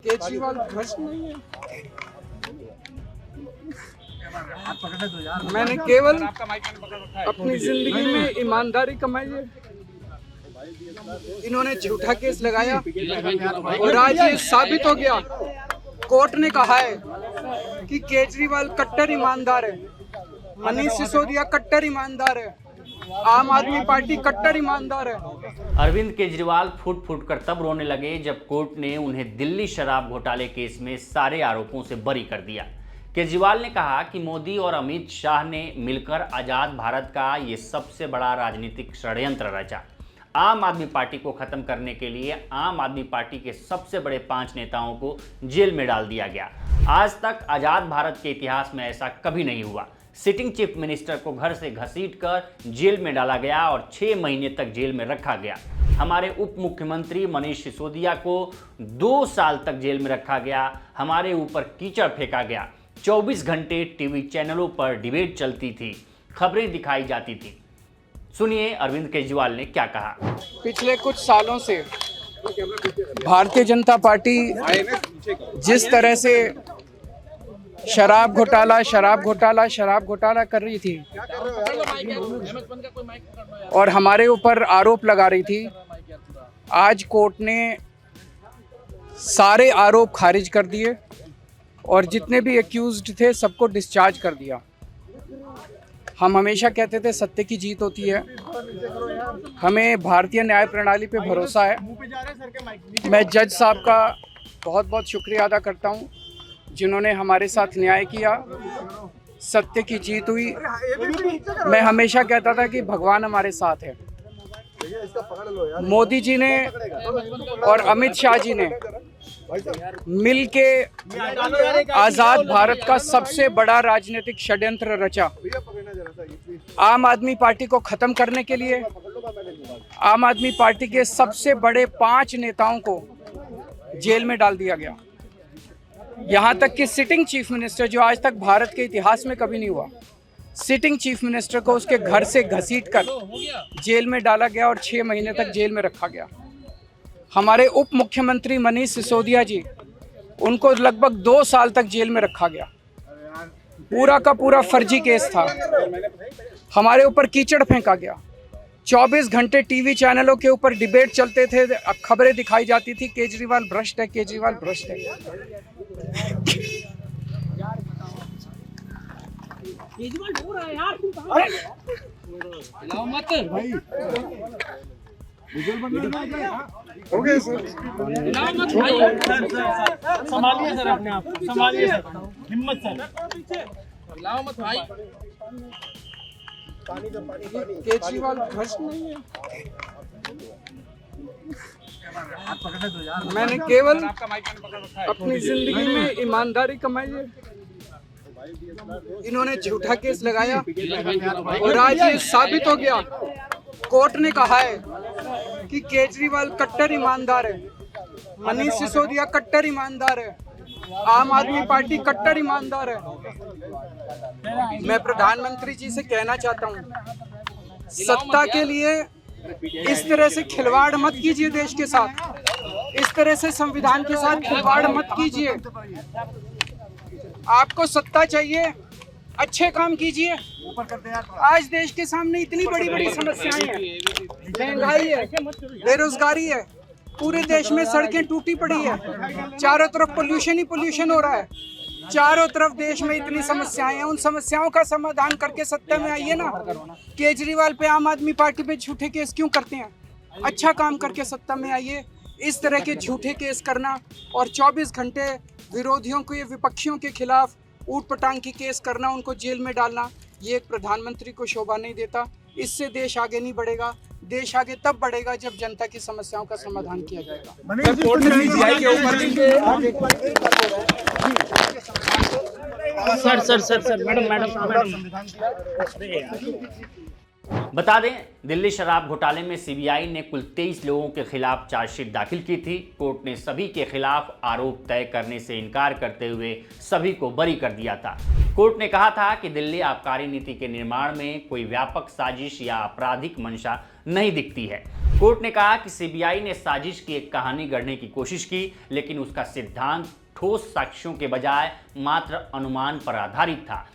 केजरीवाल भ्रष्ट नहीं है। मैंने केवल अपनी जिंदगी में ईमानदारी कमाई है। इन्होंने झूठा केस लगाया और आज ये साबित हो गया। कोर्ट ने कहा है कि केजरीवाल कट्टर ईमानदार है, मनीष सिसोदिया कट्टर ईमानदार है, आम आदमी पार्टी कट्टर ईमानदार है। अरविंद केजरीवाल फुट फुट कर तब रोने लगे जब कोर्ट ने उन्हें दिल्ली शराब घोटाले केस में सारे आरोपों से बरी कर दिया। केजरीवाल ने कहा कि मोदी और अमित शाह ने मिलकर आजाद भारत का ये सबसे बड़ा राजनीतिक षड्यंत्र रचा। आम आदमी पार्टी को खत्म करने के लिए आम आदमी पार्टी के सबसे बड़े 5 नेताओं को जेल में डाल दिया गया। आज तक आजाद भारत के इतिहास में ऐसा कभी नहीं हुआ। सिटिंग चीफ मिनिस्टर को घर से घसीटकर जेल में डाला गया और 6 महीने तक जेल में रखा गया। हमारे उप मुख्यमंत्री मनीष सिसोदिया को 2 साल तक जेल में रखा गया। हमारे ऊपर कीचड़ फेंका गया। 24 घंटे टीवी चैनलों पर डिबेट चलती थी, खबरें दिखाई जाती थी। सुनिए अरविंद केजरीवाल ने क्या कहा। पिछले कुछ सालों से भारतीय जनता पार्टी जिस तरह से शराब घोटाला कर रही थी और हमारे ऊपर आरोप लगा रही थी, आज कोर्ट ने सारे आरोप खारिज कर दिए और जितने भी एक्यूज्ड थे सबको डिस्चार्ज कर दिया। हम हमेशा कहते थे सत्य की जीत होती है। हमें भारतीय न्याय प्रणाली पे भरोसा है। मैं जज साहब का बहुत बहुत शुक्रिया अदा करता हूँ जिन्होंने हमारे साथ न्याय किया। सत्य की जीत हुई। मैं हमेशा कहता था कि भगवान हमारे साथ है। मोदी जी ने और अमित शाह जी ने मिलके आजाद भारत का सबसे बड़ा राजनीतिक षड्यंत्र रचा। आम आदमी पार्टी को खत्म करने के लिए आम आदमी पार्टी के सबसे बड़े 5 नेताओं को जेल में डाल दिया गया। यहाँ तक कि सिटिंग चीफ मिनिस्टर, जो आज तक भारत के इतिहास में कभी नहीं हुआ, सिटिंग चीफ मिनिस्टर को उसके घर से घसीटकर जेल में डाला गया और 6 महीने तक जेल में रखा गया। हमारे उप मुख्यमंत्री मनीष सिसोदिया जी, उनको लगभग 2 साल तक जेल में रखा गया। पूरा का पूरा फर्जी केस था। हमारे ऊपर कीचड़ फेंका गया। 24 घंटे टीवी चैनलों के ऊपर डिबेट चलते थे, खबरें दिखाई जाती थी, केजरीवाल भ्रष्ट है, केजरीवाल भ्रष्ट है। केजरीवाल हो रहा है यार, तुम कहां लाओ मत भाई। हो गए सर, लाओ मत भाई। संभालिए सर, अपने आप संभालिए सर, हिम्मत सर, लाओ मत भाई। केजरीवाल भ्रष्ट नहीं है। मैंने केवल अपनी जिंदगी में ईमानदारी कमाई है। इन्होंने झूठा केस लगाया और आज ये साबित हो गया। कोर्ट ने कहा है कि केजरीवाल कट्टर ईमानदार है, मनीष सिसोदिया कट्टर ईमानदार है, आम आदमी पार्टी कट्टर ईमानदार है। मैं प्रधानमंत्री जी से कहना चाहता हूँ, सत्ता के लिए इस तरह से खिलवाड़ मत कीजिए। देश के साथ इस तरह से संविधान के साथ खिलवाड़ मत कीजिए। आपको सत्ता चाहिए, अच्छे काम कीजिए। आज देश के सामने इतनी बड़ी बड़ी समस्याएं हैं, महंगाई है, बेरोजगारी है, पूरे देश में सड़कें टूटी पड़ी है, चारों तरफ पोल्यूशन ही पोल्यूशन हो रहा है, चारों तरफ देश में इतनी समस्याएं हैं। उन समस्याओं का समाधान करके सत्ता में आइए ना। केजरीवाल पे, आम आदमी पार्टी पे झूठे केस क्यों करते हैं? अच्छा काम करके सत्ता में आइए। इस तरह के झूठे केस करना और 24 घंटे विरोधियों को, ये विपक्षियों के खिलाफ ऊट पटांग की केस करना, उनको जेल में डालना, ये एक प्रधानमंत्री को शोभा नहीं देता। इससे देश आगे नहीं बढ़ेगा। देश आगे तब बढ़ेगा जब जनता की समस्याओं का समाधान किया जाएगा। सर मैडम बता दें, दिल्ली शराब घोटाले में सीबीआई ने कुल 23 लोगों के खिलाफ चार्जशीट दाखिल की थी। कोर्ट ने सभी के खिलाफ आरोप तय करने से इनकार करते हुए सभी को बरी कर दिया था। कोर्ट ने कहा था कि दिल्ली आबकारी नीति के निर्माण में कोई व्यापक साजिश या आपराधिक मंशा नहीं दिखती है। कोर्ट ने कहा कि सीबीआई ने साजिश की एक कहानी गढ़ने की कोशिश की, लेकिन उसका सिद्धांत ठोस साक्ष्यों के बजाय मात्र अनुमान पर आधारित था।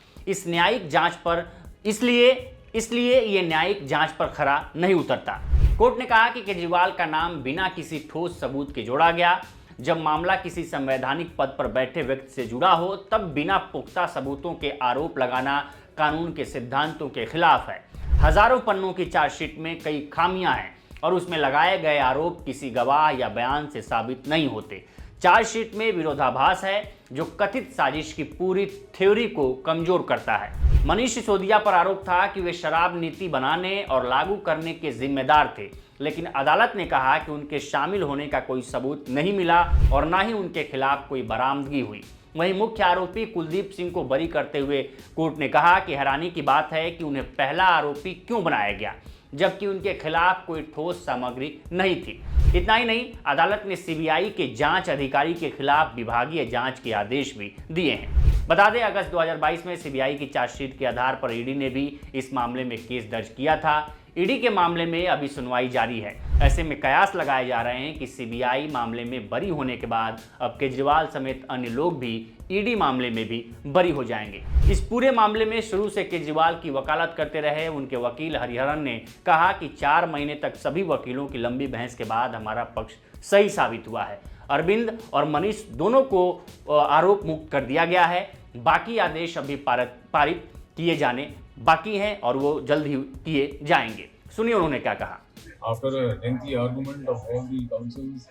इसलिए ये न्यायिक जांच पर खरा नहीं उतरता। कोर्ट ने कहा कि केजरीवाल का नाम बिना किसी ठोस सबूत के जोड़ा गया। जब मामला किसी संवैधानिक पद पर बैठे व्यक्ति से जुड़ा हो, तब बिना पुख्ता सबूतों के आरोप लगाना कानून के सिद्धांतों के खिलाफ है। हजारों पन्नों की चार्जशीट में कई खामियां हैं और उसमें लगाए गए आरोप किसी गवाह या बयान से साबित नहीं होते। चार्जशीट में विरोधाभास है जो कथित साजिश की पूरी थ्योरी को कमजोर करता है। मनीष सिसोदिया पर आरोप था कि वे शराब नीति बनाने और लागू करने के जिम्मेदार थे, लेकिन अदालत ने कहा कि उनके शामिल होने का कोई सबूत नहीं मिला और न ही उनके खिलाफ कोई बरामदगी हुई। वहीं मुख्य आरोपी कुलदीप सिंह को बरी करते हुए कोर्ट ने कहा कि हैरानी की बात है कि उन्हें पहला आरोपी क्यों बनाया गया, जबकि उनके खिलाफ कोई ठोस सामग्री नहीं थी। इतना ही नहीं, अदालत ने सीबीआई के जांच अधिकारी के खिलाफ विभागीय जांच के आदेश भी दिए हैं। बता दें, अगस्त 2022 में सीबीआई की चार्जशीट के आधार पर ईडी ने भी इस मामले में केस दर्ज किया था। ईडी के मामले में अभी सुनवाई जारी है। ऐसे में कयास लगाए जा रहे हैं कि सीबीआई मामले में बरी होने के बाद अब केजरीवाल समेत अन्य लोग भी ईडी मामले में भी बरी हो जाएंगे। इस पूरे मामले में शुरू से केजरीवाल की वकालत करते रहे उनके वकील हरिहरन ने कहा कि 4 महीने तक सभी वकीलों की लंबी बहस के बाद हमारा पक्ष सही साबित हुआ है। अरविंद और मनीष दोनों को आरोप मुक्त कर दिया गया है। बाकी आदेश अभी पारित किए जाने बाकी हैं और वो जल्द ही किए जाएंगे। सुनिए उन्होंने क्या कहा। After a lengthy argument of all the counsels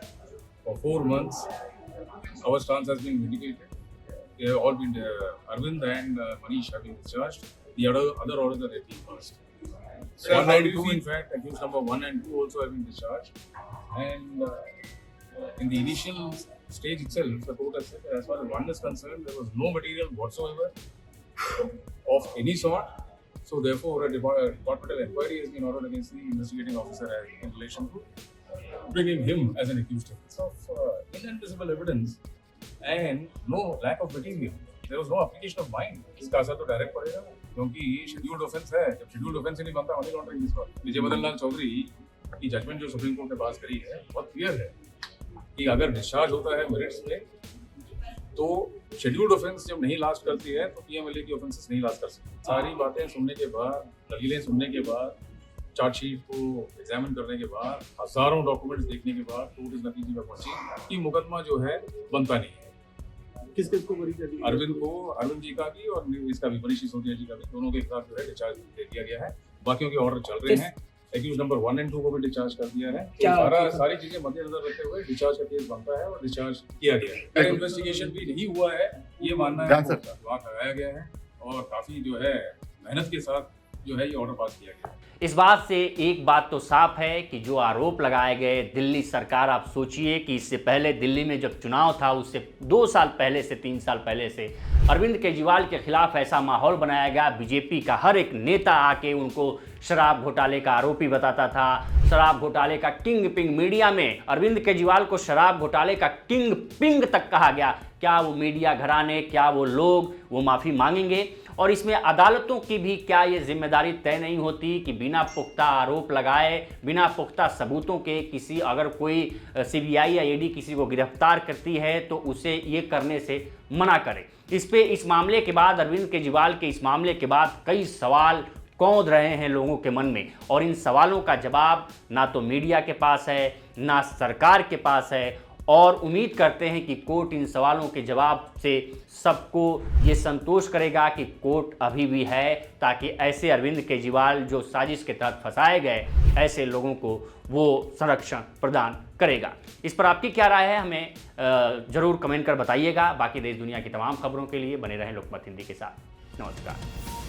for 4 months, our stance has been vindicated. They have all been, Arvind and Manish have been discharged. The other orders are yet passed. 1 and 2, in fact, accused number 1 and 2 also have been discharged. And in the initial stage itself, the court has said that as far as 1 is concerned, there was no material whatsoever of any sort. So therefore, a departmental inquiry has been ordered against the investigating officer in relation to bringing him as an accused of inadmissible evidence and no lack of material. There was no application of mind. इसका असर तो direct पड़ेगा क्योंकि scheduled offence है। जब scheduled offence ही नहीं बनता money laundering इस पर। विजय मदन लाल चौधरी की जजमेंट जो सुप्रीम कोर्ट ने पास करी है बहुत क्लियर है कि अगर डिस्चार्ज होता है मेरिट्स में तो शेड्यूल्ड ऑफेंस जब नहीं लास्ट करती है तो पीएमएलए की ऑफेंसेस नहीं लास्ट कर सकती। सारी बातें सुनने के बाद, दलीलें सुनने के बाद, चार्जशीट को एग्जामिन करने के बाद, हजारों डॉक्यूमेंट्स देखने के बाद कोर्ट इस नतीजे पर पहुंची कि मुकदमा जो है बनता नहीं है। किस को बरी कर दिया? अरविंद जी का भी और इसका भी, मनीष सिसोदिया जी का भी, दोनों के खिलाफ जो है डिस्चार्ज दे दिया गया है। बाकियों के ऑर्डर चल रहे हैं। एक्यूज नंबर 1 and 2 को भी डिस्चार्ज कर दिया है। तो सारी चीजें मद्देनजर रखते हुए डिस्चार्ज का केस बनता है और डिस्चार्ज किया गया है। इन्वेस्टिगेशन भी नहीं हुआ है ये मानना है, दिमाग लगाया गया है और काफी जो है मेहनत के साथ जो है ये ऑर्डर पास किया गया है। इस बात से एक बात तो साफ है कि जो आरोप लगाए गए, दिल्ली सरकार, आप सोचिए कि इससे पहले दिल्ली में जब चुनाव था उससे 2 साल पहले से 3 साल पहले से अरविंद केजरीवाल के खिलाफ ऐसा माहौल बनाया गया। बीजेपी का हर एक नेता आके उनको शराब घोटाले का आरोपी बताता था। शराब घोटाले का किंग पिंग, मीडिया में अरविंद केजरीवाल को शराब घोटाले का किंग पिंग तक कहा गया। क्या वो मीडिया घराने, क्या वो लोग वो माफ़ी मांगेंगे? और इसमें अदालतों की भी क्या ये जिम्मेदारी तय नहीं होती कि बिना पुख्ता आरोप लगाए, बिना पुख्ता सबूतों के किसी, अगर कोई सीबीआई या ईडी किसी को गिरफ्तार करती है तो उसे ये करने से मना करे। इस मामले के बाद, अरविंद केजरीवाल के इस मामले के बाद कई सवाल कौंध रहे हैं लोगों के मन में और इन सवालों का जवाब ना तो मीडिया के पास है ना सरकार के पास है। और उम्मीद करते हैं कि कोर्ट इन सवालों के जवाब से सबको ये संतोष करेगा कि कोर्ट अभी भी है, ताकि ऐसे अरविंद केजरीवाल जो साजिश के तहत फंसाए गए, ऐसे लोगों को वो संरक्षण प्रदान करेगा। इस पर आपकी क्या राय है, हमें ज़रूर कमेंट कर बताइएगा। बाकी देश दुनिया की तमाम खबरों के लिए बने रहें लोकमत हिंदी के साथ। नमस्कार।